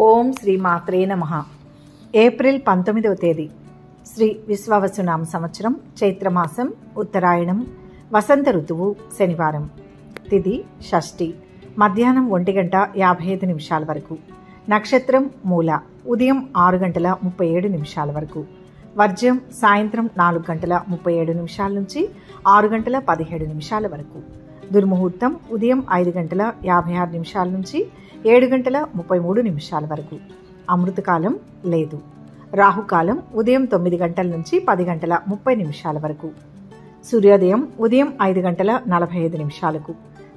ఓం శ్రీ మాత్రే నమః. ఏప్రిల్ 19వ తేదీ శ్రీ విశ్వావసునామ సంవత్సరం, చైత్రమాసం, ఉత్తరాయణం, వసంత ఋతువు, శనివారం. తిథి షష్ఠి, మధ్యాహ్నం 1:55 వరకు. నక్షత్రం మూల, ఉదయం 6:37 వరకు. వర్జ్యం సాయంత్రం 4:37 నుంచి 6:17 వరకు. దుర్ముహూర్తం ఉదయం 5:56 నుంచి 7:33 వరకు. అమృతకాలం లేదు. రాహుకాలం ఉదయం 9 గంటల నుంచి 10:30 వరకు. సూర్యోదయం ఉదయం 5:45.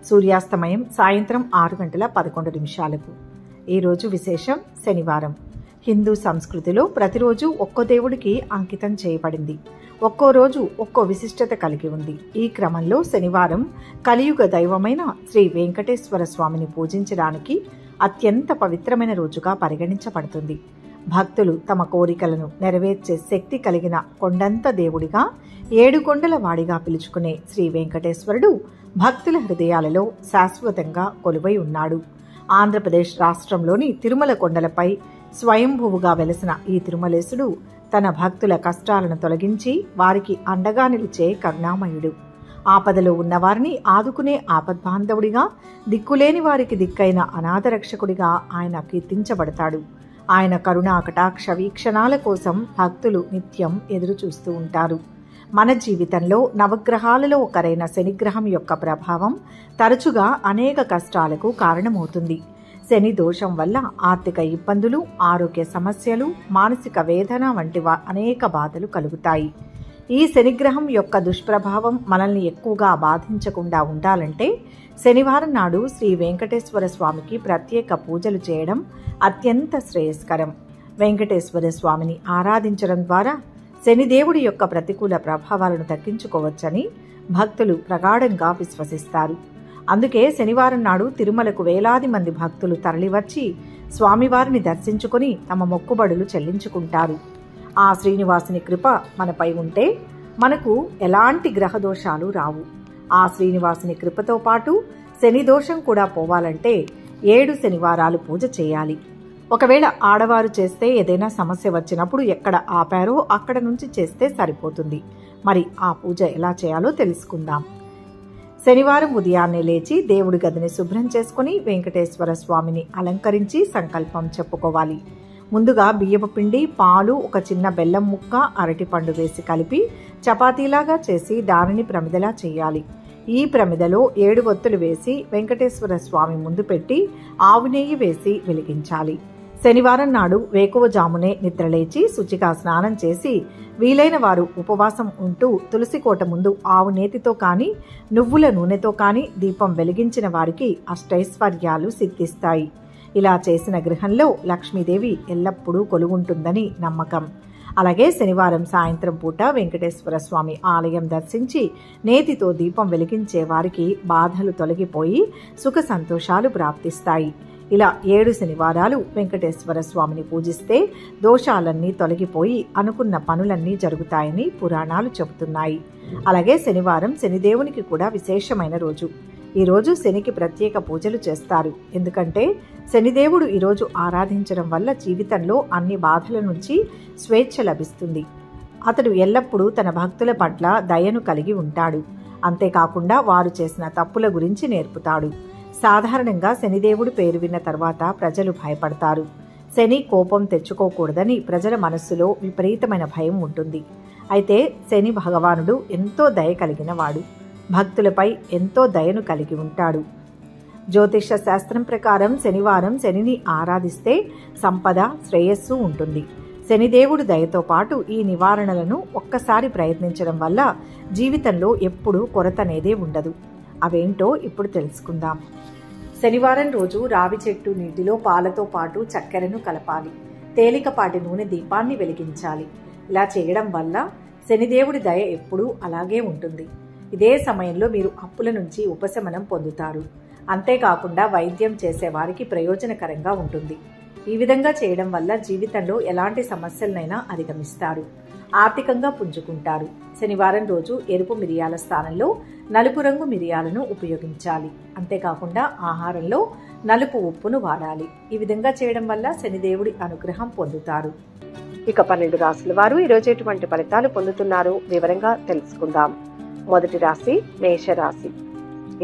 సూర్యాస్తమయం సాయంత్రం 6:11. ఈరోజు విశేషం శనివారం. హిందూ సంస్కృతిలో ప్రతిరోజు ఒక్కో దేవుడికి అంకితం చేయబడింది. ఒక్కో రోజు ఒక్కో విశిష్టత కలిగి ఉంది. ఈ క్రమంలో శనివారం కలియుగ దైవమైన శ్రీ వెంకటేశ్వర స్వామిని పూజించడానికి అత్యంత పవిత్రమైన రోజుగా పరిగణించబడుతుంది. భక్తులు తమ కోరికలను నెరవేర్చే శక్తి కలిగిన కొండంత దేవుడిగా, 7 కొండల వాడిగా పిలుచుకునే శ్రీ వెంకటేశ్వరుడు భక్తుల హృదయాలలో శాశ్వతంగా కొలువై ఉన్నాడు. ఆంధ్రప్రదేశ్ రాష్ట్రంలోని తిరుమల కొండలపై స్వయంభువుగా వెలసిన ఈ తిరుమలేశుడు తన భక్తుల కష్టాలను తొలగించి వారికి అండగా నిలిచే కరుణామయుడు. ఆపదలో ఉన్నవారిని ఆదుకునే ఆపద్బాంధవుడిగా, దిక్కులేని వారికి దిక్కైన అనాథరక్షకుడిగా ఆయన కీర్తించబడతాడు. ఆయన కరుణా కటాక్ష వీక్షణాల కోసం భక్తులు నిత్యం ఎదురు చూస్తూ ఉంటారు. మన జీవితంలో నవగ్రహాలలో ఒకరైన శనిగ్రహం యొక్క ప్రభావం తరచుగా అనేక కష్టాలకు కారణమవుతుంది. శని దోషం వల్ల ఆర్థిక ఇబ్బందులు, ఆరోగ్య సమస్యలు, మానసిక వేదన వంటి అనేక బాధలు కలుగుతాయి. ఈ శనిగ్రహం యొక్క దుష్ప్రభావం మనల్ని ఎక్కువగా బాధించకుండా ఉండాలంటే శనివారం నాడు శ్రీ వెంకటేశ్వర స్వామికి ప్రత్యేక పూజలు చేయడం అత్యంత శ్రేయస్కరం. వెంకటేశ్వర స్వామిని ఆరాధించడం ద్వారా శనిదేవుడి యొక్క ప్రతికూల ప్రభావాలను తగ్గించుకోవచ్చని భక్తులు ప్రగాఢంగా విశ్వసిస్తారు. అందుకే శనివారం నాడు తిరుమలకు వేలాది మంది భక్తులు తరలివచ్చి స్వామివారిని దర్శించుకుని తమ మొక్కుబడులు చెల్లించుకుంటారు. ఆ శ్రీనివాసుని కృప మనపై ఉంటే మనకు ఎలాంటి గ్రహదోషాలు రావు. ఆ శ్రీనివాసుని కృపతో పాటు శని దోషం కూడా పోవాలంటే 7 శనివారాలు పూజ చేయాలి. ఒకవేళ ఆడవారు చేస్తే ఏదైనా సమస్య వచ్చినప్పుడు ఎక్కడ ఆపారో అక్కడ నుంచి చేస్తే సరిపోతుంది. మరి ఆ పూజ ఎలా చేయాలో తెలుసుకుందాం. శనివారం ఉదయాన్నే లేచి దేవుడి గదిని శుభ్రం చేసుకుని వెంకటేశ్వర స్వామిని అలంకరించి సంకల్పం చెప్పుకోవాలి. ముందుగా బియ్యపు పిండి, పాలు, ఒక చిన్న బెల్లం ముక్క, అరటిపండు వేసి కలిపి చపాతీలాగా చేసి దానిని ప్రమిదలా చేయాలి. ఈ ప్రమిదలో 7 ఒత్తులు వేసి వెంకటేశ్వర స్వామి ముందు పెట్టి ఆవు నెయ్యి వేసి వెలిగించాలి. శనివారం నాడు వేకువజామునే నిద్రలేచి శుచిగా స్నానం చేసి వీలైన వారు ఉపవాసం ఉంటూ తులసి కోట ముందు ఆవు నేతితో కానీ నువ్వుల నూనెతో కానీ దీపం వెలిగించిన వారికి అష్టైశ్వర్యాలు సిద్ధిస్తాయి. ఇలా చేసిన గృహంలో లక్ష్మీదేవి ఎల్లప్పుడూ కొలువుంటుందని నమ్మకం. అలాగే శనివారం సాయంత్రం పూట వెంకటేశ్వర స్వామి ఆలయం దర్శించి నేతితో దీపం వెలిగించే వారికి బాధలు తొలగిపోయి సుఖ సంతోషాలు ప్రాప్తిస్తాయి. ఇలా 7 శనివారాలు వెంకటేశ్వర స్వామిని పూజిస్తే దోషాలన్నీ తొలగిపోయి అనుకున్న పనులన్నీ జరుగుతాయని పురాణాలు చెబుతున్నాయి. అలాగే శనివారం శనిదేవునికి కూడా విశేషమైన రోజు. ఈరోజు శనికి ప్రత్యేక పూజలు చేస్తారు. ఎందుకంటే శనిదేవుడు ఈరోజు ఆరాధించడం వల్ల జీవితంలో అన్ని బాధల నుంచి స్వేచ్ఛ లభిస్తుంది. అతడు ఎల్లప్పుడూ తన భక్తుల పట్ల దయను కలిగి ఉంటాడు. అంతేకాకుండా వారు చేసిన తప్పుల గురించి నేర్పుతాడు. సాధారణంగా శనిదేవుడు పేరు విన్న తర్వాత ప్రజలు భయపడతారు. శని కోపం తెచ్చుకోకూడదని ప్రజల మనస్సులో విపరీతమైన భయం ఉంటుంది. అయితే శని భగవానుడు ఎంతో దయ కలిగిన వాడు. భక్తులపై ఎంతో దయను కలిగి ఉంటాడు. జ్యోతిష శాస్త్రం ప్రకారం శనివారం శనిని ఆరాధిస్తే సంపద, శ్రేయస్సు ఉంటుంది. శనిదేవుడు దయతో పాటు ఈ నివారణలను ఒక్కసారి ప్రయత్నించడం వల్ల జీవితంలో ఎప్పుడూ కొరతనేదే ఉండదు. అవేంటో ఇప్పుడు తెలుసుకుందాం. శనివారం రోజు రావి చెట్టు నీటిలో పాలతో పాటు చక్కెరను కలపాలి. తేలికపాటి నూనె దీపాన్ని వెలిగించాలి. ఇలా చేయడం వల్ల శనిదేవుడి దయ ఎప్పుడూ అలాగే ఉంటుంది. ఇదే సమయంలో మీరు అప్పుల నుంచి ఉపశమనం పొందుతారు. అంతేకాకుండా వైద్యం చేసేవారికి ప్రయోజనకరంగా ఉంటుంది. ఈ విధంగా చేయడం వల్ల జీవితంలో ఎలాంటి సమస్యలనైనా అధిగమిస్తారు. ఆర్థికంగా పుంజుకుంటారు. శనివారం రోజు ఎరుపు మిరియాల స్థానంలో నలుపు రంగు మిరియాలను ఉపయోగించాలి. అంతేకాకుండా ఆహారంలో నలుపు ఉప్పును వాడాలి. ఈ విధంగా చేయడం వల్ల శనిదేవుడి అనుగ్రహం పొందుతారు. ఇక 12 రాశుల వారు ఈరోజు ఎటువంటి ఫలితాలు పొందుతున్నారు వివరంగా తెలుసుకుందాం. మొదటి రాశి మేషరాశి.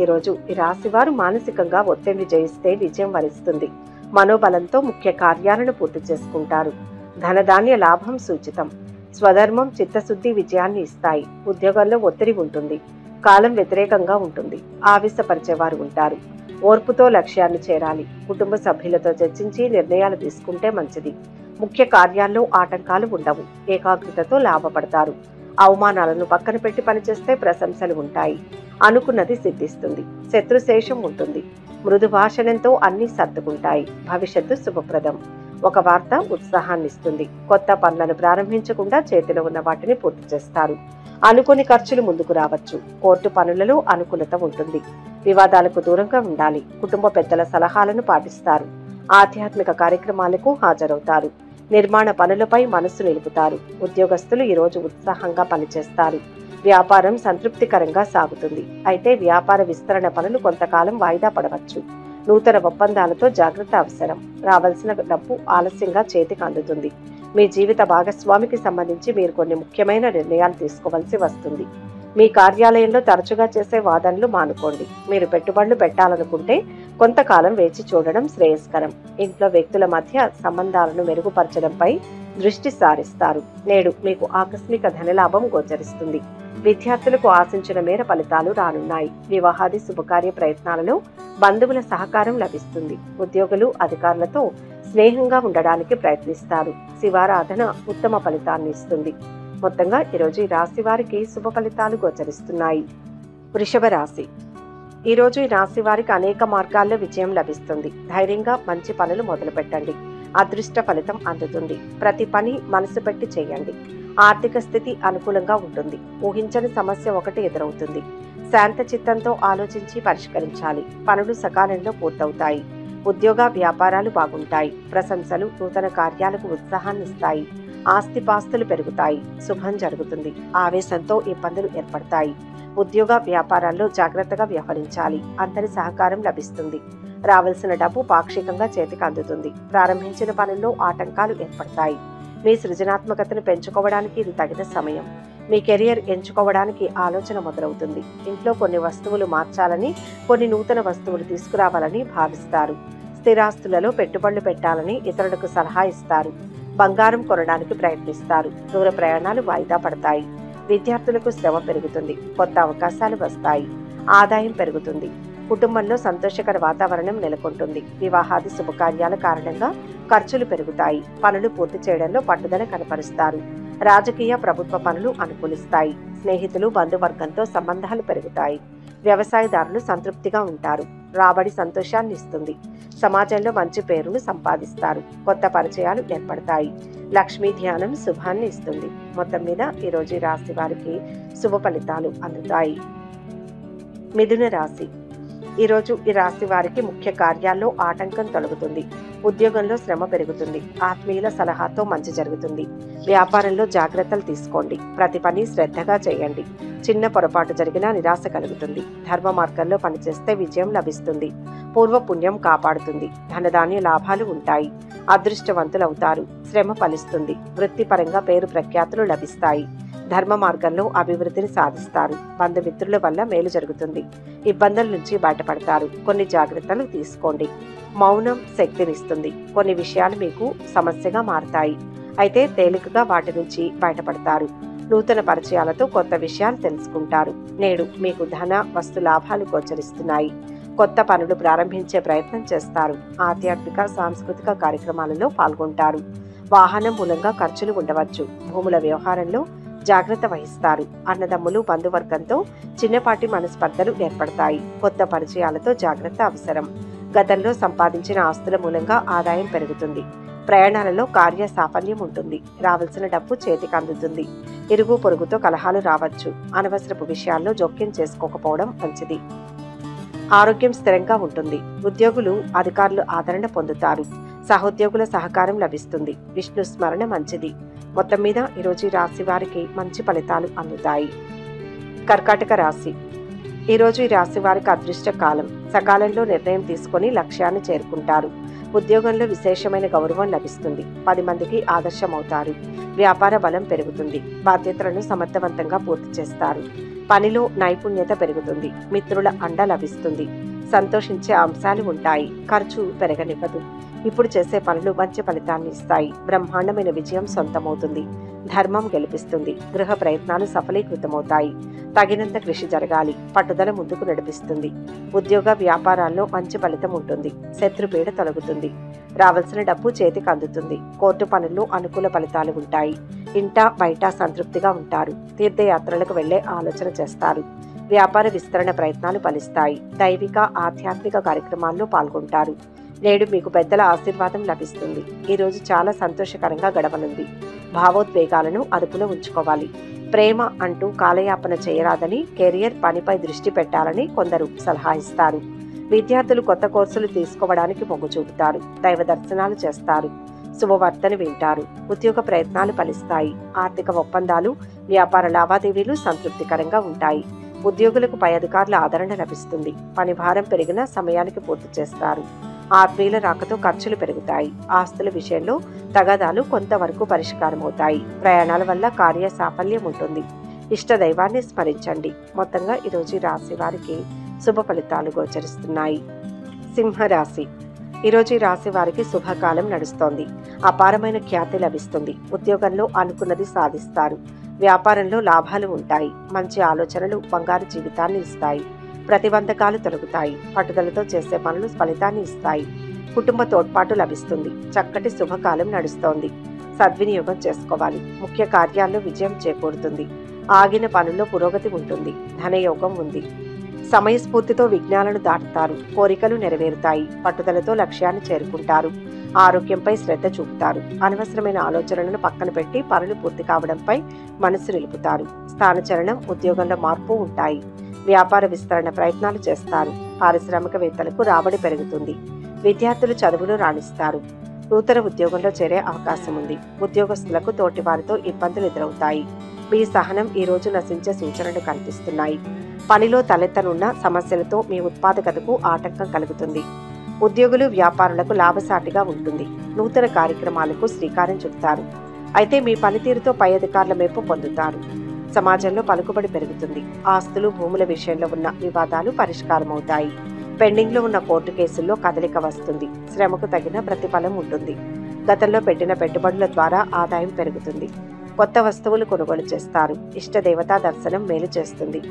ఈరోజు ఈ రాశి వారు మానసికంగా ఒత్తిడిని జయిస్తే విజయం వరిస్తుంది. మనోబలంతో ముఖ్య కార్యాలను పూర్తి చేసుకుంటారు. ధనధాన్య లాభం సూచితం. స్వధర్మం చిత్తశుద్ధి విజయాన్ని ఇస్తాయి. ఉద్యోగాల్లో ఒత్తిడి ఉంటుంది. కాలం వ్యతిరేకంగా ఉంటుంది. ఆవేశపరిచేవారు ఉంటారు. ఓర్పుతో లక్ష్యాన్ని చేరాలి. కుటుంబ సభ్యులతో చర్చించి నిర్ణయాలు తీసుకుంటే మంచిది. ముఖ్య కార్యాల్లో ఆటంకాలు ఉండవు. ఏకాగ్రతతో లాభపడతారు. అవమానాలను పక్కన పెట్టి పనిచేస్తే ప్రశంసలు ఉంటాయి. అనుకున్నది సిద్ధిస్తుంది. శత్రుశేషం ఉంటుంది. మృదు భాషణంతో అన్ని సర్దుకుంటాయి. భవిష్యత్తు శుభప్రదం. ఒక వార్త ఉత్సాహాన్నిస్తుంది. కొత్త పనులను ప్రారంభించకుండా చేతిలో ఉన్న వాటిని పూర్తి చేస్తారు. అనుకోని ఖర్చులు ముందుకు రావచ్చు. కోర్టు పనులలో అనుకూలత ఉంటుంది. వివాదాలకు దూరంగా ఉండాలి. కుటుంబ పెద్దల సలహాలను పాటిస్తారు. ఆధ్యాత్మిక కార్యక్రమాలకు హాజరవుతారు. నిర్మాణ పనులపై మనస్సు నిలుపుతారు. ఉద్యోగస్తులు ఈరోజు ఉత్సాహంగా పనిచేస్తారు. వ్యాపారం సంతృప్తికరంగా సాగుతుంది. అయితే వ్యాపార విస్తరణ పనులు కొంతకాలం వాయిదా పడవచ్చు. నూతన ఒప్పందాలతో జాగ్రత్త అవసరం. రావాల్సిన డబ్బు ఆలస్యంగా చేతికి అందుతుంది. మీ జీవిత భాగస్వామికి సంబంధించి మీరు కొన్ని ముఖ్యమైన నిర్ణయాలు తీసుకోవాల్సి వస్తుంది. మీ కార్యాలయంలో తరచుగా చేసే వాదనలు మానుకోండి. మీరు పెట్టుబడులు పెట్టాలనుకుంటే కొంతకాలం వేచి చూడడం శ్రేయస్కరం. ఇంట్లో వ్యక్తుల మధ్య సంబంధాలను మెరుగుపరచడంపై దృష్టి సారిస్తారు. నేడు మీకు ఆకస్మిక ధనలాభం గోచరిస్తుంది. విద్యార్థులకు ఆశించిన మేర ఫలితాలు రానున్నాయి. వివాహాది శుభకార్య ప్రయత్నాలలో బంధువుల సహకారం లభిస్తుంది. ఉద్యోగులు అధికారులతో స్నేహంగా ఉండడానికి ప్రయత్నిస్తారు. శివారాధన ఉత్తమ ఫలితాన్ని ఇస్తుంది. మొత్తంగా ఈరోజు ఈ రాశి వారికి శుభ ఫలితాలు గోచరిస్తున్నాయి. వృషభ రాశి. ఈరోజు ఈ రాశి వారికి అనేక మార్గాల్లో విజయం లభిస్తుంది. ధైర్యంగా మంచి పనులు మొదలు పెట్టండి. అదృష్ట ఫలితం అందుతుంది. ప్రతి పని మనసు పెట్టి చేయండి. ఆర్థిక స్థితి అనుకూలంగా ఉంటుంది. ఊహించని సమస్య ఒకటి ఎదురవుతుంది. శాంత చిత్తంతో ఆలోచించి పరిష్కరించాలి. పనులు సకాలంలో పూర్తవుతాయి. ఉద్యోగ వ్యాపారాలు బాగుంటాయి. ప్రశంసలు నూతన కార్యాలకు ఉత్సాహాన్ని ఇస్తాయి. ఆస్తిపాస్తులు పెరుగుతాయి. శుభం జరుగుతుంది. ఆవేశంతో ఇబ్బందులు ఏర్పడతాయి. ఉద్యోగ వ్యాపారాల్లో జాగ్రత్తగా వ్యవహరించాలి. అందరి సహకారం లభిస్తుంది. రావాల్సిన డబ్బు పాక్షికంగా చేతికి అందుతుంది. ప్రారంభించిన పనుల్లో ఆటంకాలు ఏర్పడతాయి. మీ సృజనాత్మకతను పెంచుకోవడానికి ఇది తగిన సమయం. మీ కెరియర్ ఎంచుకోవడానికి ఆలోచన మొదలవుతుంది. ఇంట్లో కొన్ని వస్తువులు మార్చాలని, కొన్ని నూతన వస్తువులు తీసుకురావాలని భావిస్తారు. స్థిరాస్తులలో పెట్టుబడులు పెట్టాలని ఇతరులకు సలహా ఇస్తారు. బంగారం కొనడానికి ప్రయత్నిస్తారు. దూర ప్రయాణాలు వాయిదా పడతాయి. విద్యార్థులకు శ్రమ పెరుగుతుంది. కొత్త అవకాశాలు వస్తాయి. ఆదాయం పెరుగుతుంది. కుటుంబంలో సంతోషకర వాతావరణం నెలకొంటుంది. వివాహాది శుభకార్యాల కారణంగా ఖర్చులు పెరుగుతాయి. పనులు పూర్తి చేయడంలో పట్టుదల కనపరుస్తారు. రాజకీయ ప్రభుత్వ పనులు అనుకూలిస్తాయి. స్నేహితులు బంధువర్గంతో సంబంధాలు పెరుగుతాయి. వ్యవసాయదారులు సంతృప్తిగా ఉంటారు. రాబడి సంతోషాన్ని ఇస్తుంది. సమాజంలో మంచి పేరును సంపాదిస్తారు. కొత్త పరిచయాలు ఏర్పడతాయి. లక్ష్మీ ధ్యానం శుభాన్ని ఇస్తుంది. మొత్తం మీద ఈరోజు రాశి వారికి శుభ ఫలితాలు అందుతాయి. మిథున రాశి. ఈరోజు ఈ రాశి వారికి ముఖ్య కార్యాల్లో ఆటంకం తొలగుతుంది. ఉద్యోగంలో శ్రమ పెరుగుతుంది. ఆత్మీయుల సలహాతో మంచి జరుగుతుంది. వ్యాపారంలో జాగ్రత్తలు తీసుకోండి. ప్రతి పని శ్రద్ధగా చేయండి. చిన్న పొరపాటు జరిగినా నిరాశ కలుగుతుంది. ధర్మ మార్గంలో పనిచేస్తే విజయం లభిస్తుంది. పూర్వ పుణ్యం కాపాడుతుంది. ధనధాన్య లాభాలు ఉంటాయి. అదృష్టవంతులవుతారు. శ్రమ ఫలిస్తుంది. వృత్తిపరంగా పేరు ప్రఖ్యాతులు లభిస్తాయి. ధర్మ మార్గంలో అభివృద్ధిని సాధిస్తారు. బంధుమిత్రుల వల్ల మేలు జరుగుతుంది. ఇబ్బందుల నుంచి బయటపడతారు. కొన్ని జాగ్రత్తలు తీసుకోండి. మౌనం శక్తినిస్తుంది. కొన్ని విషయాలు మీకు సమస్యగా మారతాయి. అయితే తేలికగా వాటి నుంచి బయటపడతారు. నూతన పరిచయాలతో కొత్త విషయాలు తెలుసుకుంటారు. నేడు మీకు ధన వస్తు లాభాలు గోచరిస్తున్నాయి. కొత్త పనులు ప్రారంభించే ప్రయత్నం చేస్తారు. ఆధ్యాత్మిక సాంస్కృతిక కార్యక్రమాలలో పాల్గొంటారు. వాహనం మూలంగా ఖర్చులు ఉండవచ్చు. భూముల వ్యవహారంలో జాగ్రత్త వహిస్తారు. అన్నదమ్ములు బంధువర్గంతో చిన్నపాటి మనస్పర్ధలు ఏర్పడతాయి. కొత్త పరిచయాలతో జాగ్రత్త అవసరం. గతంలో సంపాదించిన ఆస్తుల మూలంగా ఆదాయం పెరుగుతుంది. ప్రయాణాలలో కార్య సాఫల్యం ఉంటుంది. రావాల్సిన డబ్బు చేతికి అందుతుంది. ఇరుగు పొరుగుతో కలహాలు రావచ్చు. అనవసరపు విషయాల్లో జోక్యం చేసుకోకపోవడం మంచిది. ఆరోగ్యం స్థిరంగా ఉంటుంది. ఉద్యోగులు అధికారులు ఆదరణ పొందుతారు. సహోద్యోగుల సహకారం లభిస్తుంది. విష్ణు స్మరణ మంచిది. మొత్తం మీద ఈరోజు ఈ రాశి వారికి మంచి ఫలితాలు అందుతాయి. కర్కాటక రాశి. ఈరోజు ఈ రాశి వారికి అదృష్ట కాలం. సకాలంలో నిర్ణయం తీసుకొని లక్ష్యాన్ని చేరుకుంటారు. ఉద్యోగంలో విశేషమైన గౌరవం లభిస్తుంది. 10 మందికి ఆదర్శమవుతారు. వ్యాపార బలం పెరుగుతుంది. బాధ్యతలను సమర్థవంతంగా పూర్తి చేస్తారు. పనిలో నైపుణ్యత పెరుగుతుంది. మిత్రుల అండ లభిస్తుంది. సంతోషించే అంశాలు ఉంటాయి. ఖర్చు పెరగనివ్వదు. ఇప్పుడు చేసే పనులు మంచి ఫలితాన్ని ఇస్తాయి. బ్రహ్మాండమైన విజయం సొంతమవుతుంది. ధర్మం గెలిపిస్తుంది. గృహ ప్రయత్నాలు సఫలీకృతమవుతాయి. తగినంత కృషి జరగాలి. పట్టుదల ముందుకు నడిపిస్తుంది. ఉద్యోగ వ్యాపారాల్లో మంచి ఫలితం ఉంటుంది. శత్రుపీడ తొలగుతుంది. రావాల్సిన డబ్బు చేతికి అందుతుంది. కోర్టు పనుల్లో అనుకూల ఫలితాలు ఉంటాయి. ఇంట బయట సంతృప్తిగా ఉంటారు. తీర్థయాత్రలకు వెళ్లే ఆలోచన చేస్తారు. వ్యాపార విస్తరణ ప్రయత్నాలు ఫలిస్తాయి. దైవిక ఆధ్యాత్మిక కార్యక్రమాల్లో పాల్గొంటారు. నేడు మీకు పెద్దల ఆశీర్వాదం లభిస్తుంది. ఈ రోజు చాలా సంతోషకరంగా గడవనుంది. భావోద్వేగాలను అదుపులో ఉంచుకోవాలి. ప్రేమ అంటూ కాలయాపన చేయరాదని, కెరియర్ పనిపై దృష్టి పెట్టాలని కొందరు సలహా ఇస్తారు. విద్యార్థులు కొత్త కోర్సులు తీసుకోవడానికి మొగ్గు చూపుతారు. దైవ దర్శనాలు చేస్తారు. శుభవార్తను వింటారు. ఉద్యోగ ప్రయత్నాలు ఫలిస్తాయి. ఆర్థిక ఒప్పందాలు, వ్యాపార లావాదేవీలు సంతృప్తికరంగా ఉంటాయి. ఉద్యోగులకు పై అధికారుల ఆదరణ లభిస్తుంది. పని భారం పెరిగినా సమయానికి పూర్తి చేస్తారు. ఆత్మీయుల రాకతో ఖర్చులు పెరుగుతాయి. ఆస్తుల విషయంలో తగాదాలు కొంతవరకు పరిష్కారమవుతాయి. ప్రయాణాల వల్ల కార్య సాఫల్యం ఉంటుంది. ఇష్ట దైవాన్ని స్మరించండి. మొత్తంగా ఈరోజు రాశి వారికి శుభ ఫలితాలు గోచరిస్తున్నాయి. సింహరాశి. ఈరోజు ఈ రాశి వారికి శుభకాలం నడుస్తోంది. అపారమైన ఖ్యాతి లభిస్తుంది. ఉద్యోగంలో అనుకున్నది సాధిస్తారు. వ్యాపారంలో లాభాలు ఉంటాయి. మంచి ఆలోచనలు బంగారు జీవితాన్ని ఇస్తాయి. ప్రతిబంధకాలు తొలగుతాయి. పట్టుదలతో చేసే పనులు ఫలితాన్ని ఇస్తాయి. కుటుంబ తోడ్పాటు లభిస్తుంది. చక్కటి శుభకాలం నడుస్తోంది. సద్వినియోగం చేసుకోవాలి. ముఖ్య కార్యాల్లో విజయం చేకూరుతుంది. ఆగిన పనుల్లో పురోగతి ఉంటుంది. ధనయోగం ఉంది. సమయస్ఫూర్తితో విఘ్నాలను దాటుతారు. కోరికలు నెరవేరుతాయి. పట్టుదలతో లక్ష్యాన్ని చేరుకుంటారు. ఆరోగ్యంపై శ్రద్ధ చూపుతారు. అనవసరమైన ఆలోచనలను పక్కన పెట్టి పనులు పూర్తి కావడంపై మనసు నిలుపుతారు. స్థానచలనం, ఉద్యోగంలో మార్పు ఉంటాయి. వ్యాపార విస్తరణ ప్రయత్నాలు చేస్తారు. పారిశ్రామికవేత్తలకు రాబడి పెరుగుతుంది. విద్యార్థులు చదువులో రాణిస్తారు. నూతన ఉద్యోగంలో చేరే అవకాశం ఉంది. ఉద్యోగస్తులకు తోటి వారితో ఇబ్బందులు ఎదురవుతాయి. మీ సహనం ఈ రోజు నశించే సూచనలు కనిపిస్తున్నాయి. పనిలో తలెత్తనున్న సమస్యలతో మీ ఉత్పాదకతకు ఆటంకం కలుగుతుంది. ఉద్యోగులు వ్యాపారులకు లాభసాటిగా ఉంటుంది. నూతన కార్యక్రమాలకు శ్రీకారం చుడతారు. అయితే మీ పనితీరుతో పై అధికారుల మెప్పు పొందుతారు. సమాజంలో పలుకుబడి పెరుగుతుంది. ఆస్తులు, భూముల విషయంలో ఉన్న వివాదాలు పరిష్కారమవుతాయి. పెండింగ్లో ఉన్న కోర్టు కేసుల్లో కదలిక వస్తుంది. శ్రమకు తగిన ప్రతిఫలం ఉంటుంది. గతంలో పెట్టిన పెట్టుబడుల ద్వారా ఆదాయం పెరుగుతుంది. కొత్త వస్తువులు కొనుగోలు చేస్తారు. ఇష్టదేవతా దర్శనం మేలు చేస్తుంది.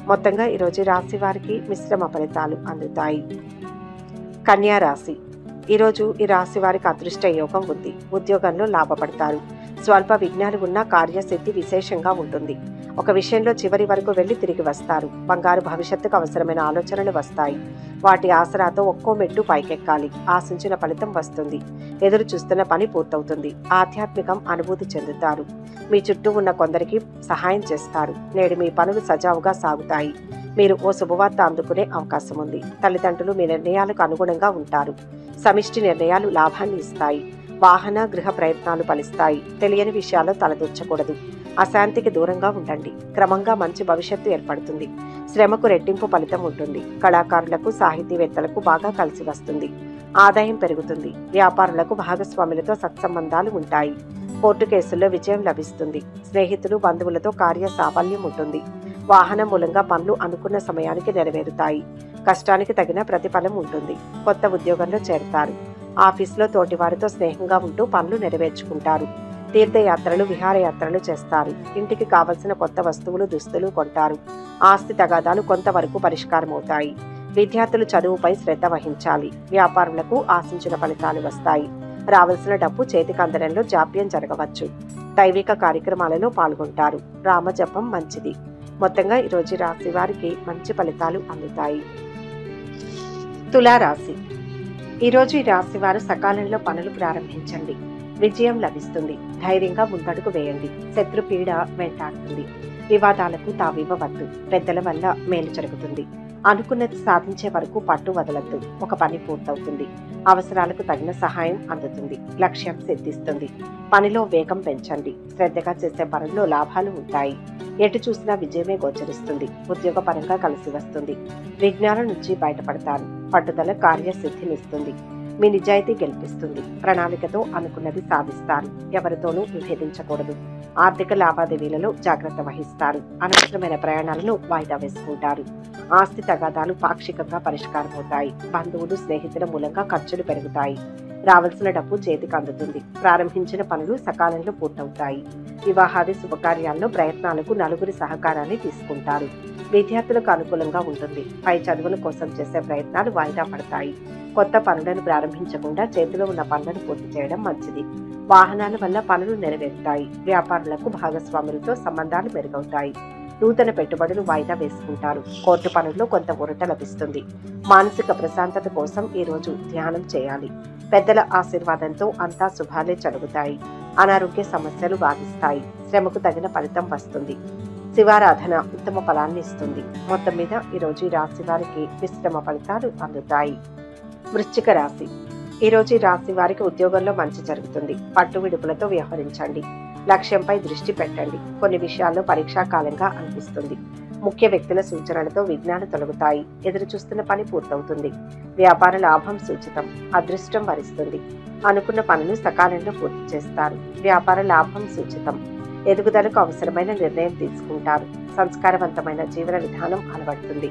మొత్తంగా ఈరోజు రాశి వారికి మిశ్రమ ఫలితాలు అందుతాయి. కన్యా రాశి. ఈరోజు ఈ రాశి వారికి అదృష్ట యోగం ఉంది. ఉద్యోగంలో లాభపడతారు. స్వల్ప విఘ్నాలు ఉన్న కార్యసిద్ధి విశేషంగా ఉంటుంది. ఒక విషయంలో చివరి వరకు వెళ్లి తిరిగి వస్తారు. బంగారు భవిష్యత్తుకు అవసరమైన ఆలోచనలు వస్తాయి. వాటి ఆసరాతో ఒక్కో మెట్టు పైకెక్కాలి. ఆశించిన ఫలితం వస్తుంది. ఎదురు చూస్తున్న పని పూర్తవుతుంది. ఆధ్యాత్మికం అనుభూతి చెందుతారు. మీ చుట్టూ ఉన్న కొందరికి సహాయం చేస్తారు. నేడు మీ పనులు సజావుగా సాగుతాయి. మీరు ఓ శుభవార్త అందుకునే అవకాశం ఉంది. తల్లిదండ్రులు మీ నిర్ణయాలకు అనుగుణంగా ఉంటారు. సమిష్టి నిర్ణయాలు లాభాన్ని ఇస్తాయి. వాహన గృహ ప్రయత్నాలు ఫలిస్తాయి. తెలియని విషయాల్లో తలదూర్చకూడదు. అశాంతికి దూరంగా ఉండండి. క్రమంగా మంచి భవిష్యత్తు ఏర్పడుతుంది. శ్రమకు రెట్టింపు ఫలితం ఉంటుంది. కళాకారులకు, సాహితీవేత్తలకు బాగా కలిసి వస్తుంది. ఆదాయం పెరుగుతుంది. వ్యాపారులకు భాగస్వాములతో సత్సంబంధాలు ఉంటాయి. కోర్టు కేసుల్లో విజయం లభిస్తుంది. స్నేహితులు, బంధువులతో కార్య సాఫల్యం ఉంటుంది. వాహనం మూలంగా పనులు అనుకున్న సమయానికి నెరవేరుతాయి. కష్టానికి తగిన ప్రతిఫలం ఉంటుంది. కొత్త ఉద్యోగంలో చేరతారు. ఆఫీసులో తోటివారితో స్నేహంగా ఉంటూ పనులు నెరవేర్చుకుంటారు. తీర్థయాత్రలు, విహారయాత్రలు చేస్తారు. ఇంటికి కావలసిన కొత్త వస్తువులు, దుస్తులు కొంటారు. ఆస్తి తగాదాలు కొంతవరకు పరిష్కారమవుతాయి. విద్యార్థులు చదువుపై శ్రద్ధ వహించాలి. వ్యాపారులకు ఆశించిన ఫలితాలు వస్తాయి. రావాల్సిన డబ్బు చేతికి అందడంలో జాప్యం జరగవచ్చు. దైవిక కార్యక్రమాలలో పాల్గొంటారు. రామజపం మంచిది. మొత్తంగా ఈరోజు రాశి వారికి మంచి ఫలితాలు అందుతాయి. తులారాశి. ఈరోజు ఈ రాశి వారు సకాలంలో పనులు ప్రారంభించండి. విజయం లభిస్తుంది. ధైర్యంగా ముందడుగు వేయండి. శత్రుపీడ వెంటాడుతుంది. వివాదాలకు తావివ్వవద్దు. పెద్దల వల్ల మేలు జరుగుతుంది. అనుకున్నది సాధించే వరకు పట్టు వదలద్దు. ఒక పని పూర్తవుతుంది. అవసరాలకు తగిన సహాయం అందుతుంది. లక్ష్యం సిద్ధిస్తుంది. పనిలో వేగం పెంచండి. శ్రద్ధగా చేసే పనుల్లో లాభాలు ఉంటాయి. ఎటు చూసినా విజయమే గోచరిస్తుంది. ఉద్యోగపరంగా కలిసి వస్తుంది. విఘ్నాల నుంచి బయటపడతారు. పట్టుదల కార్యసిద్ధినిస్తుంది. మీ నిజాయితీ గెలిపిస్తుంది. ప్రణాళికతో అనుకున్నది సాధిస్తారు. ఎవరితోనూ విభేదించకూడదు. ఆర్థిక లావాదేవీలలో జాగ్రత్త వహిస్తారు. అనవసరమైన ప్రయాణాలను వాయిదా వేసుకుంటారు. ఆస్తి తగాదాలు పాక్షికంగా పరిష్కారమవుతాయి. బంధువులు స్నేహితుల మూలంగా ఖర్చులు పెరుగుతాయి. రావాల్సిన డబ్బు చేతికి అందుతుంది. ప్రారంభించిన పనులు సకాలంలో పూర్తవుతాయి. వివాహాది శుభకార్యాల్లో ప్రయత్నాలకు నలుగురి సహకారాన్ని తీసుకుంటారు. విద్యార్థులకు అనుకూలంగా ఉంటుంది. పై చదువుల కోసం చేసే ప్రయత్నాలు వాయిదా పడతాయి. కొత్త పనులను ప్రారంభించకుండా చేతిలో ఉన్న పనులను పూర్తి చేయడం మంచిది. వాహనాల వల్ల పనులు నెరవేరుతాయి. వ్యాపారులకు భాగస్వాములతో సంబంధాలు మెరుగవుతాయి. నూతన పెట్టుబడులు వాయిదా వేసుకుంటారు. కోర్టు పనుల్లో కొంత ఊరట లభిస్తుంది. మానసిక ప్రశాంతత కోసం ఈ రోజు ధ్యానం చేయాలి. పెద్దల ఆశీర్వాదంతో అంతా శుభాలే జరుగుతాయి. అనారోగ్య సమస్యలు బాధిస్తాయి. శ్రమకు తగిన ఫలితం వస్తుంది. శివారాధన ఉత్తమ ఫలాన్ని ఇస్తుంది. మొత్తం మీద ఈరోజు ఈ రాశి వారికి మిశ్రమ ఫలితాలు అందుతాయి. వృశ్చిక రాశి. ఈరోజు ఈ రాశి వారికి ఉద్యోగంలో మంచి జరుగుతుంది. పట్టు విడుపులతో వ్యవహరించండి. లక్ష్యంపై దృష్టి పెట్టండి. కొన్ని విషయాల్లో పరీక్షా కాలంగా అనిపిస్తుంది. ముఖ్య వ్యక్తుల సూచనలతో విఘ్నాలు తొలగుతాయి. ఎదురు చూస్తున్న పని పూర్తవుతుంది. వ్యాపార లాభం సూచితం. అదృష్టం వరిస్తుంది. అనుకున్న పనులు సకాలంలో పూర్తి చేస్తారు. వ్యాపార లాభం సూచితం. ఎదుగుదలకు అవసరమైన నిర్ణయం తీసుకుంటారు. సంస్కారవంతమైన జీవన విధానం అలవడుతుంది.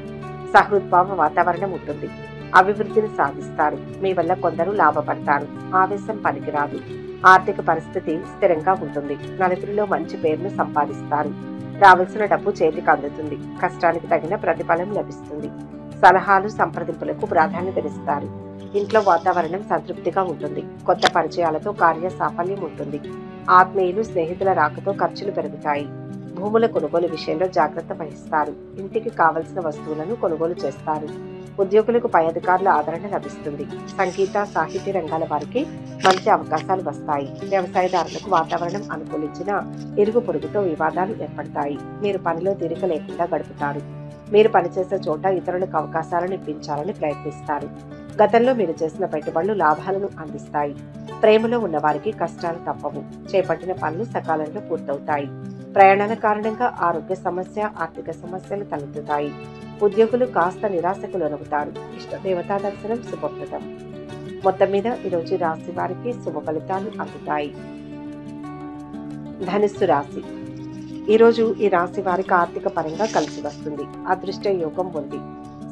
సహృద్భావ వాతావరణం ఉంటుంది. అభివృద్ధిని సాధిస్తారు. మీ వల్ల కొందరు లాభపడతారు. ఆవేశం పనికిరాదు. ఆర్థిక పరిస్థితి స్థిరంగా ఉంటుంది. నలుగురిలో మంచి పేరును సంపాదిస్తారు. రావాల్సిన డబ్బు చేతికి అందుతుంది. కష్టానికి తగిన ప్రతిఫలం లభిస్తుంది. సలహాలు సంప్రదింపులకు ప్రాధాన్యతనిస్తారు. ఇంట్లో వాతావరణం సంతృప్తిగా ఉంటుంది. కొత్త పరిచయాలతో కార్య సాఫల్యం ఉంటుంది. ఆత్మీయులు స్నేహితుల రాకతో ఖర్చులు పెరుగుతాయి. భూముల కొనుగోలు విషయంలో జాగ్రత్త వహిస్తారు. ఇంటికి కావలసిన వస్తువులను కొనుగోలు చేస్తారు. ఉద్యోగులకు పై అధికారుల ఆదరణ లభిస్తుంది. సంగీత సాహిత్య రంగాల వారికి మంచి అవకాశాలు వస్తాయి. వ్యవసాయదారులకు వాతావరణం అనుకూలించిన ఇరుగు పొరుగుతో వివాదాలు ఏర్పడతాయి. మీరు పనిలో తీరిక లేకుండా గడుపుతారు. మీరు పనిచేసే చోట ఇతరులకు అవకాశాలను ఇప్పించాలని ప్రయత్నిస్తారు. గతంలో మీరు చేసిన పెట్టుబడులు లాభాలను అందిస్తాయి. ప్రేమలో ఉన్న వారికి కష్టాలు తప్పవు. చేపట్టిన పనులు సకాలంలో పూర్తవుతాయి. ప్రయాణాల కారణంగా ఆరోగ్య సమస్య, ఆర్థిక సమస్యలు తలెత్తుతాయి. ఉద్యోగులు కాస్త నిరాశకు లోనవుతారు. ఇష్ట దేవతా దర్శనం శుభప్రదం. మొత్తం మీద ఈరోజు రాశి వారికి శుభ ఫలితాలు అందుతాయి. ధనుస్సు రాశి. ఈరోజు ఈ రాశి వారికి ఆర్థిక పరంగా కలిసి వస్తుంది. అదృష్ట యోగం ఉంది.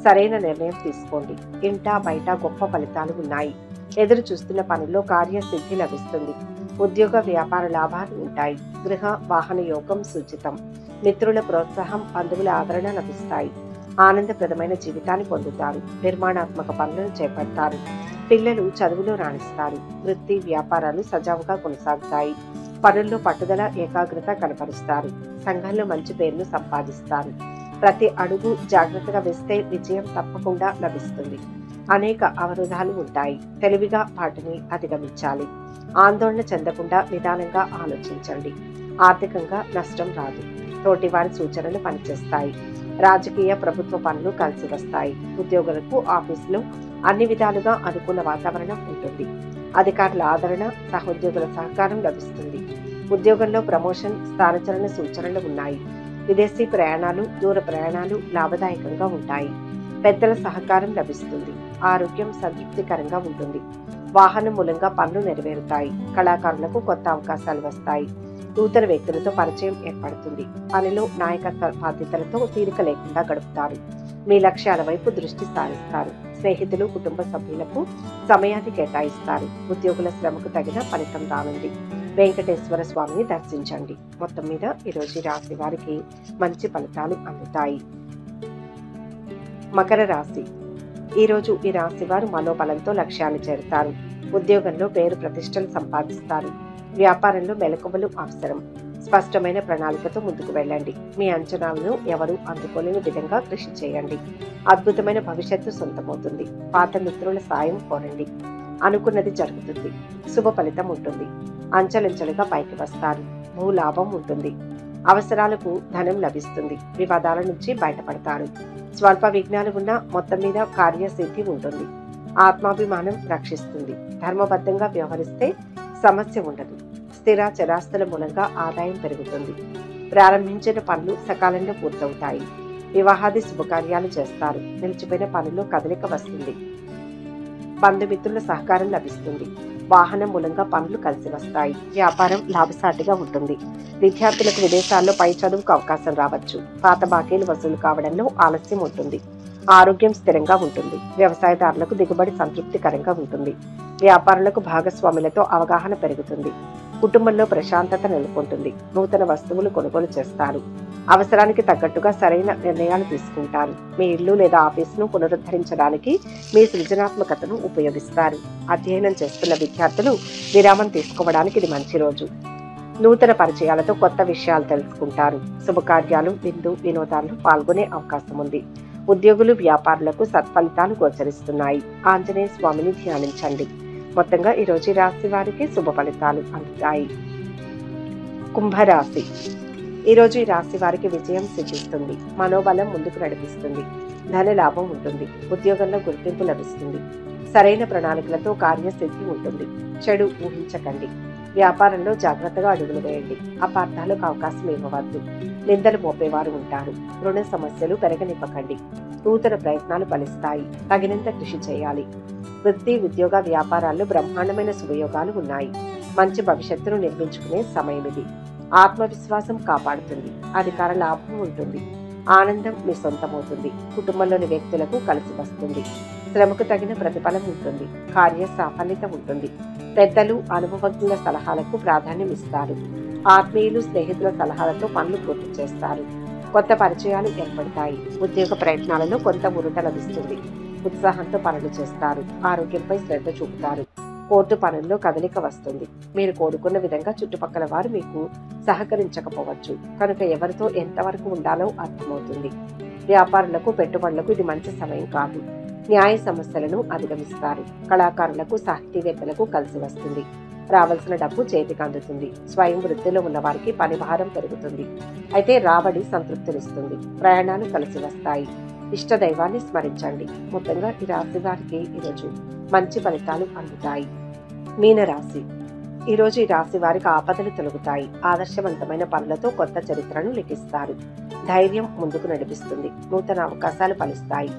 సరైన నిర్ణయం తీసుకోండి. ఇంటా బయట గొప్ప ఫలితాలు ఉన్నాయి. ఎదురు చూస్తున్న పనుల్లో కార్యసిద్ధి లభిస్తుంది. ఉద్యోగ వ్యాపార లాభాలు ఉంటాయి. గృహ వాహన యోగం సూచితం. మిత్రుల ప్రోత్సాహం, బంధువుల ఆదరణ లభిస్తాయి. ఆనందప్రదమైన జీవితాన్ని పొందుతారు. నిర్మాణాత్మక పనులను చేపడతారు. పిల్లలు చదువులో రాణిస్తారు. వృత్తి వ్యాపారాలు సజావుగా కొనసాగుతాయి. పనుల్లో పట్టుదల, ఏకాగ్రత కనపరుస్తారు. సంఘంలో మంచి పేరును సంపాదిస్తారు. ప్రతి అడుగు జాగ్రత్తగా వేస్తే విజయం తప్పకుండా లభిస్తుంది. అనేక అవరోధాలు ఉంటాయి. తెలివిగా వాటిని అధిగమించాలి. ఆందోళన చెందకుండా నిదానంగా ఆలోచించండి. ఆర్థికంగా నష్టం రాదు. తోటివారి సూచనలు పనిచేస్తాయి. రాజకీయ ప్రభుత్వ పనులు కలిసి వస్తాయి. ఉద్యోగులకు ఆఫీసులో అన్ని విధాలుగా అనుకూల వాతావరణం ఉంటుంది. అధికారుల ఆదరణ, సహోద్యోగుల సహకారం లభిస్తుంది. ఉద్యోగంలో ప్రమోషన్, స్థానచలన సూచనలు ఉన్నాయి. విదేశీ ప్రయాణాలు, దూర ప్రయాణాలు లాభదాయకంగా ఉంటాయి. పెద్దల సహకారం లభిస్తుంది. ఆరోగ్యం సంతృప్తికరంగా ఉంటుంది. వాహనం మూలంగా పనులు నెరవేరుతాయి. కళాకారులకు కొత్త అవకాశాలు వస్తాయి. నూతన వ్యక్తులతో పరిచయం ఏర్పడుతుంది. పనిలో నాయకత్వ బాధ్యతలతో తీరిక లేకుండా గడుపుతారు. మీ లక్ష్యాల వైపు దృష్టి సారిస్తారు. స్నేహితులు, కుటుంబ సభ్యులకు సమయాన్ని కేటాయిస్తారు. ఉద్యోగుల శ్రమకు తగిన ఫలితం రానుంది. వెంకటేశ్వర స్వామిని దర్శించండి. మొత్తం మీద ఈరోజు రాశి వారికి మంచి ఫలితాలు అందుతాయి. మకర రాశి. ఈరోజు ఈ రాశి వారు మనోబలంతో లక్ష్యాన్ని చేరుతారు. ఉద్యోగంలో పేరు ప్రతిష్టలు సంపాదిస్తారు. వ్యాపారంలో మెలకువలు అవసరం. స్పష్టమైన ప్రణాళికతో ముందుకు వెళ్ళండి. మీ అంచనాలను ఎవరూ అందుకోలేని విధంగా కృషి చేయండి. అద్భుతమైన భవిష్యత్తు సొంతమవుతుంది. పాత మిత్రుల సాయం కోరండి. అనుకున్నది జరుగుతుంది. శుభ ఫలితం ఉంటుంది. అంచెలంచెలుగా పైకి వస్తారు. భూలాభం ఉంటుంది. అవసరాలకు ధనం లభిస్తుంది. వివాదాల నుంచి బయటపడతారు. స్వల్ప విఘ్నాలు ఉన్నా మొత్తం మీద కార్యసిద్ధి ఉంటుంది. ఆత్మాభిమానం రక్షిస్తుంది. ధర్మబద్ధంగా వ్యవహరిస్తే సమస్య ఉండదు. స్థిర చరాస్తుల మూలంగా ఆదాయం పెరుగుతుంది. ప్రారంభించిన పనులు సకాలంలో పూర్తవుతాయి. వివాహాది శుభకార్యాలు చేస్తారు. నిలిచిపోయిన పనుల్లో కదలిక వస్తుంది. బంధుమిత్రుల సహకారం లభిస్తుంది. వాహనం మూలంగా పనులు కలిసి వస్తాయి. వ్యాపారం లాభసాటిగా ఉంటుంది. విద్యార్థులకు విదేశాల్లో పై చదువుకు అవకాశం రావచ్చు. పాత బాకీలు వసూలు కావడంలో ఆలస్యం ఉంటుంది. ఆరోగ్యం స్థిరంగా ఉంటుంది. వ్యవసాయదారులకు దిగుబడి సంతృప్తికరంగా ఉంటుంది. వ్యాపారులకు భాగస్వాములతో అవగాహన పెరుగుతుంది. కుటుంబంలో ప్రశాంతత నెలకొంటుంది. నూతన వస్తువులు కొనుగోలు చేస్తారు. అవసరానికి తగ్గట్టుగా సరైన నిర్ణయాలు తీసుకుంటారు. మీ ఇల్లు లేదా ఆఫీసును పునరుద్ధరించడానికి మీ సృజనాత్మకతను ఉపయోగిస్తారు. అధ్యయనం చేస్తున్న విద్యార్థులు విరామం తీసుకోవడానికి ఇది మంచి రోజు. నూతన పరిచయాలతో కొత్త విషయాలు తెలుసుకుంటారు. శుభకార్యాలు, విందు వినోదాల్లో పాల్గొనే అవకాశం ఉంది. ఉద్యోగులు, వ్యాపారులకు సత్ఫలితాలు గోచరిస్తున్నాయి. ఆంజనేయ స్వామిని ధ్యానించండి. మొత్తంగా ఈ రోజు రాశి వారికి శుభ ఫలితాలు అందుతాయి. కుంభరాశి. ఈరోజు ఈ రాశి వారికి విజయం సిద్ధిస్తుంది. మనోబలం ముందుకు నడిపిస్తుంది. ధన లాభం ఉంటుంది. ఉద్యోగంలో గుర్తింపు లభిస్తుంది. సరైన ప్రణాళికలతో కార్యసిద్ధి ఉంటుంది. చెడు ఊహించకండి. వ్యాపారంలో జాగ్రత్తగా అడుగులు వేయండి. అపార్థాలకు అవకాశం ఇవ్వవద్దు. నిందలు మోపేవారు ఉంటారు. రుణ సమస్యలు పెరగనివ్వకండి. నూతన ప్రయత్నాలు ఫలిస్తాయి. తగినంత కృషి చేయాలి. వృత్తి, ఉద్యోగ, వ్యాపారాల్లో బ్రహ్మాండమైన శుభయోగాలు ఉన్నాయి. మంచి భవిష్యత్తును నిర్మించుకునే సమయం ఇది. ఆత్మవిశ్వాసం కాపాడుతుంది. అధికార లాభం ఉంటుంది. ఆనందం మీ సొంతమవుతుంది. కుటుంబంలోని వ్యక్తులకు కలిసి వస్తుంది. శ్రమకు తగిన ప్రతిఫలం ఉంటుంది. కార్య సాఫల్యత ఉంటుంది. పెద్దలు, అనుభవజ్ఞుల సలహాలకు ప్రాధాన్యం ఇస్తారు. ఆత్మీయులు, స్నేహితుల సలహాలతో పనులు పూర్తి చేస్తారు. కొత్త పరిచయాలు ఏర్పడతాయి. ఉద్యోగ ప్రయత్నాలలో కొంత ఊరట లభిస్తుంది. ఉత్సాహంతో పనులు చేస్తారు. ఆరోగ్యంపై శ్రద్ధ చూపుతారు. కోర్టు పనుల్లో కదలిక వస్తుంది. మీరు కోరుకున్న విధంగా చుట్టుపక్కల వారు మీకు సహకరించకపోవచ్చు. కనుక ఎవరితో ఎంతవరకు ఉండాలో అర్థమవుతుంది. వ్యాపారులకు, పెట్టుబడులకు ఇది మంచి సమయం కాదు. న్యాయ సమస్యలను అధిగమిస్తారు. కళాకారులకు, సాహితీవేత్తలకు కలిసి వస్తుంది. రావాల్సిన డబ్బు చేతికి అందుతుంది. స్వయం వృద్ధిలో ఉన్న వారికి పని భారం పెరుగుతుంది. అయితే రాబడి సంతృప్తినిస్తుంది. ప్రయాణాలు కలిసి వస్తాయి. ఇష్ట దైవాన్ని స్మరించండి. మొత్తంగా ఈ రాశి వారికి ఈరోజు మంచి ఫలితాలు అందుతాయి. మీనరాశి. ఈరోజు ఈ రాశి వారికి ఆపదలు తొలగుతాయి. ఆదర్శవంతమైన పనులతో కొత్త చరిత్రను లిఖిస్తారు. ధైర్యం ముందుకు నడిపిస్తుంది. నూతన అవకాశాలు ఫలిస్తాయి.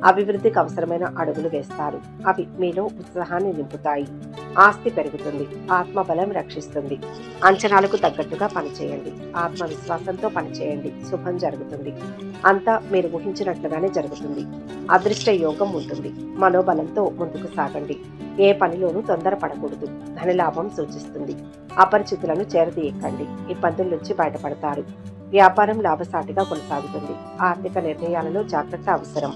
అభివృద్ధికి అవసరమైన అడుగులు వేస్తారు. అవి మీలో ఉత్సాహాన్ని నింపుతాయి. ఆస్తి పెరుగుతుంది. ఆత్మబలం రక్షిస్తుంది. అంచనాలకు తగ్గట్టుగా పనిచేయండి. ఆత్మవిశ్వాసంతో పనిచేయండి. శుభం జరుగుతుంది. అంతా మీరు ఊహించినట్లుగానే జరుగుతుంది. అదృష్ట యోగం ఉంటుంది. మనోబలంతో ముందుకు సాగండి. ఏ పనిలోనూ తొందరపడకూడదు. ధనలాభం సూచిస్తుంది. అపరిచితులను చేరదీయకండి. ఇబ్బందుల నుంచి బయటపడతారు. వ్యాపారం లాభసాటిగా కొనసాగుతుంది. ఆర్థిక నిర్ణయాలలో జాగ్రత్త అవసరం.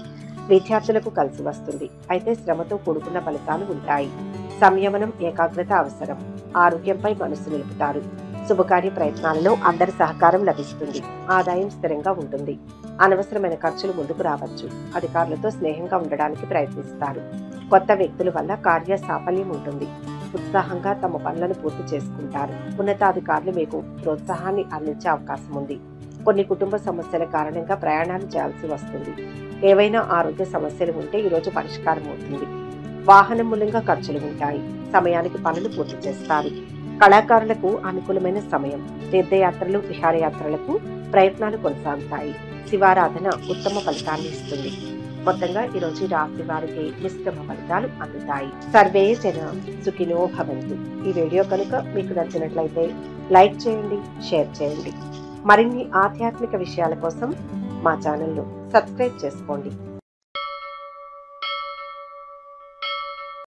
విద్యార్థులకు కలిసి వస్తుంది. అయితే శ్రమతో కూడుకున్న ఫలితాలు ఉంటాయి. సంయమనం, ఏకాగ్రత అవసరం. ఆరోగ్యంపై మనసు నిలుపుతారు. శుభకార్య ప్రయత్నాలలో అందరి సహకారం లభిస్తుంది. ఆదాయం స్థిరంగా ఉంటుంది. అనవసరమైన ఖర్చులు ముందుకు రావచ్చు. అధికారులతో స్నేహంగా ఉండడానికి ప్రయత్నిస్తారు. కొత్త వ్యక్తుల వల్ల కార్య సాఫల్యం ఉంటుంది. ఉత్సాహంగా తమ పనులను పూర్తి చేసుకుంటారు. ఉన్నతాధికారులు మీకు ప్రోత్సాహాన్ని అందించే అవకాశం ఉంది. కొన్ని కుటుంబ సమస్యల కారణంగా ప్రయాణాలు చేయాల్సి వస్తుంది. ఏవైనా ఆరోగ్య సమస్యలు ఉంటే ఈరోజు పరిష్కారం అవుతుంది. వాహనం మూలంగా ఖర్చులు ఉంటాయి. సమయానికి పనులు పూర్తి చేస్తారు. కళాకారులకు అనుకూలమైన సమయం. తీర్థయాత్రలు, విహారయాత్రలకు ప్రయత్నాలు కొనసాగుతాయి. శివారాధన ఉత్తమ ఫలితాన్ని ఇస్తుంది. మొత్తంగా ఈరోజు రాశి వారికి మిశ్రమ ఫలితాలు అందుతాయి. సర్వే జన సుఖినో భవంతు. ఈ వీడియో కనుక మీకు నచ్చినట్లయితే లైక్ చేయండి, షేర్ చేయండి. మరిన్ని ఆధ్యాత్మిక విషయాల కోసం మా ఛానల్ను సబ్స్క్రైబ్ చేసుకోండి.